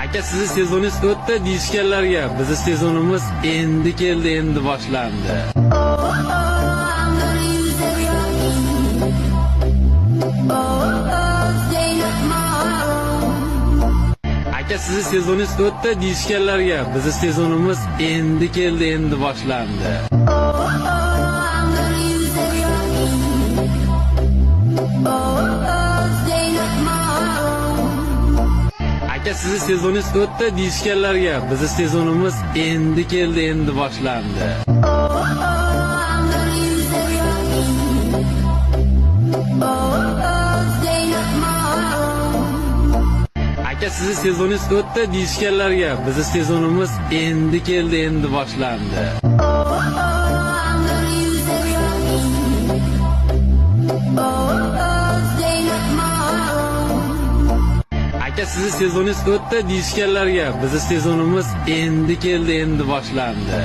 Aka sizni sezoningiz o'tdi deyishganlarga, bizni sezonimiz endi keldi, endi boshlandi. Aka sizni sezoningiz o'tdi deyishganlarga, bizni sezonimiz endi keldi, endi boshlandi. Aka sizni sezoningiz o'tdi deyishganlarga, bizni sezonimiz endi keldi, endi boshlandi. Aka sizni sezoningiz o'tdi deyishganlarga, bizni sezonimiz endi keldi, endi boshlandi. Aka sizni sezoningiz o'tdi deyishganlarga, bizni sezonimiz endi keldi, endi boshlandi.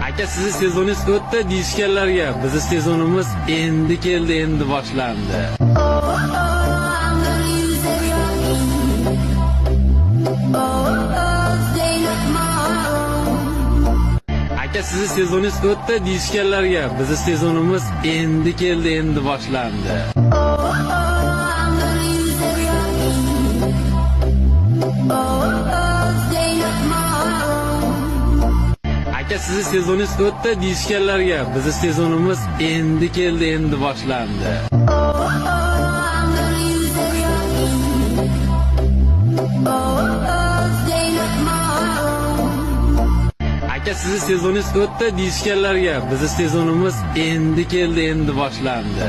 Aka sizni sezoningiz o'tdi deyishganlarga, bizni sezonimiz endi keldi, endi boshlandi. Aka sizni sezoningiz o'tdi deyishganlarga, bizni sezonimiz endi keldi, endi boshlandi. Aka sizni sezoningiz o'tdi deyishganlarga, bizni sezonimiz endi keldi, endi boshlandi. Aka sizni sezoningiz o'tdi deyishganlarga, bizni sezonimiz endi keldi, endi boshlandi.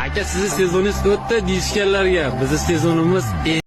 Aka sizni sezoningiz o'tdi deyishganlarga, bizni sezonimiz